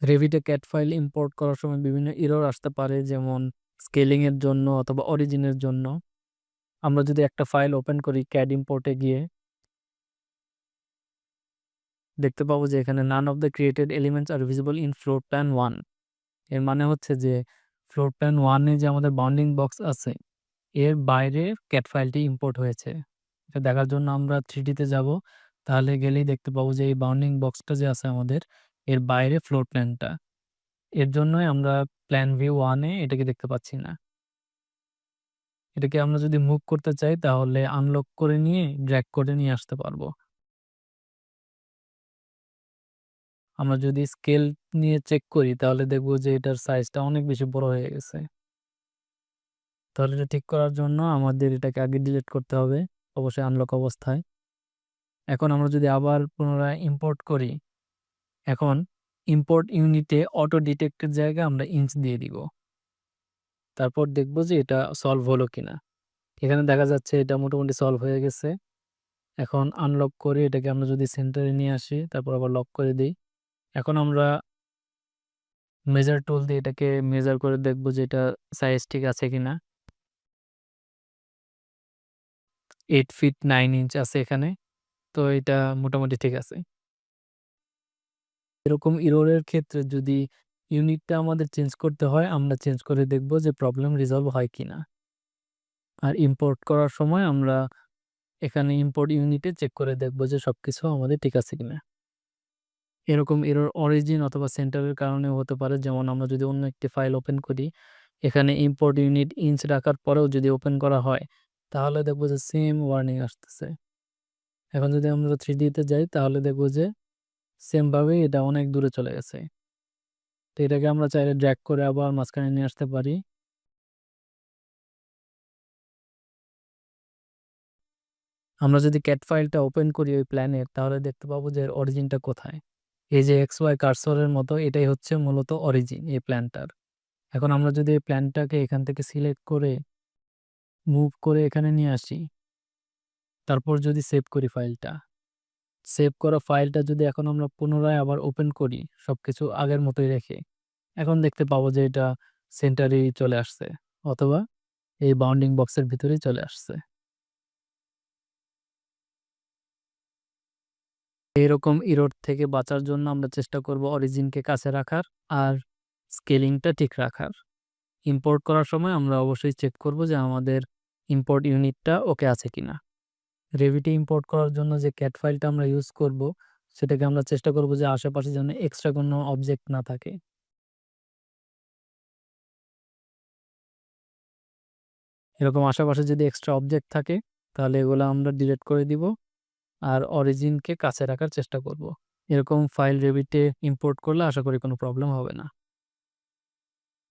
রেভিটে cat file import করার সময় বিভিন্ন এরর আসতে পারে, যেমন স্কেলিং এর জন্য অথবা অরিজিনের জন্য। আমরা যদি একটা ফাইল ওপেন করি ক্যাড ইম্পোর্টে গিয়ে, দেখতে পাবো যে এখানে none of the created elements are visible in floor plan 1। এর মানে হচ্ছে যে ফ্লোর প্ল্যান 1-এ যে আমাদের বাউন্ডিং বক্স আছে এর বাইরে ক্যাট ফাইলটি ইম্পোর্ট হয়েছে। এটা দেখার জন্য আমরা 3D-তে যাব, তাহলে গেলেই দেখতে পাবো যে এই বাউন্ডিং বক্সটা যে আছে আমাদের এর বাইরে ফ্লোর প্ল্যানটা। এর জন্যই আমরা প্ল্যান ভিউ 1-এ এটাকে দেখতে পাচ্ছি না। এটাকে আমরা যদি মুভ করতে চাই তাহলে আনলক করে নিয়ে ড্র্যাগ করে নিয়ে আসতে পারবো। আমরা যদি স্কেল নিয়ে চেক করি তাহলে দেখব যে এটার সাইজটা অনেক বেশি বড় হয়ে গেছে। তাহলে এটা ঠিক করার জন্য আমাদের এটাকে আগে ডিলিট করতে হবে, অবশ্যই আনলক অবস্থায়। এখন আমরা যদি আবার পুনরায় ইম্পোর্ট করি, এখন ইম্পোর্ট ইউনিটে অটো ডিটেক্টের জায়গায় আমরা ইঞ্চ দিয়ে দিব। তারপর দেখব যে এটা সলভ হলো কিনা। এখানে দেখা যাচ্ছে এটা মোটামুটি সলভ হয়ে গেছে। এখন আনলক করে এটাকে আমরা যদি সেন্টারে নিয়ে আসি, তারপর আবার লক করে দিই। এখন আমরা মেজার টুল দিয়ে এটাকে মেজার করে দেখব যে এটা সাইজ ঠিক আছে কিনা। 8 ফিট 9 ইঞ্চ আছে এখানে, তো এটা মোটামুটি ঠিক আছে। এরকম ইররের ক্ষেত্রে যদি ইউনিটটা আমাদের চেঞ্জ করতে হয়, আমরা চেঞ্জ করে দেখব যে প্রবলেম রিজলভ হয় কিনা। আর ইম্পোর্ট করার সময় আমরা এখানে ইম্পোর্ট ইউনিটে চেক করে দেখব যে সবকিছু আমাদের ঠিক আছে কিনা। এরকম এরর অরিজিন অথবা সেন্টারের কারণেও হতে পারে। যেমন আমরা যদি অন্য একটি ফাইল ওপেন করি, এখানে ইম্পোর্ট ইউনিট ইঞ্চ রাখার পরেও যদি ওপেন করা হয় তাহলে দেখবো যে সেম ওয়ার্নিং আসতেছে। এখন যদি আমরা 3D-তে যাই তাহলে দেখবো যে সেম ভাবেই এটা অনেক দূরে চলে গেছে। তো এটাকে আমরা চাইলে ড্র্যাগ করে আবার মাঝখানে নিয়ে আসতে পারি। আমরা যদি ক্যাট ফাইলটা ওপেন করি ওই প্ল্যানের, তাহলে দেখতে পাবো যে এর অরিজিনটা কোথায়। এই যে XY কার্সরের মতো এটাই হচ্ছে মূলত অরিজিন এই প্ল্যানটার। এখন আমরা যদি এই প্ল্যানটাকে এখান থেকে সিলেক্ট করে মুভ করে এখানে নিয়ে আসি, তারপর যদি সেভ করি ফাইলটা, সেভ করা ফাইলটা যদি এখন আমরা পুনরায় আবার ওপেন করি সবকিছু আগের মতোই রেখে, এখন দেখতে পাবো যে এটা সেন্টারেই চলে আসছে, অথবা এই বাউন্ডিং বক্সের ভিতরেই চলে আসছে। এরকম ইরর থেকে বাঁচার জন্য আমরা চেষ্টা করব অরিজিনকে কাছে রাখার আর স্কেলিংটা ঠিক রাখার। ইম্পোর্ট করার সময় আমরা অবশ্যই চেক করব যে আমাদের ইম্পোর্ট ইউনিটটা ওকে আছে কিনা। রেভিটে ইম্পোর্ট করার জন্য যে ক্যাট ফাইলটা আমরা ইউজ করব, সেটাকে আমরা চেষ্টা করব যে আশেপাশে যেন এক্সট্রা কোনো অবজেক্ট না থাকে। এরকম আশেপাশে যদি এক্সট্রা অবজেক্ট থাকে তাহলে এগুলো আমরা ডিলিট করে দিব আর অরিজিনকে কাছে রাখার চেষ্টা করব। এরকম ফাইল রেভিটে ইম্পোর্ট করলে আশা করি কোনো প্রবলেম হবে না।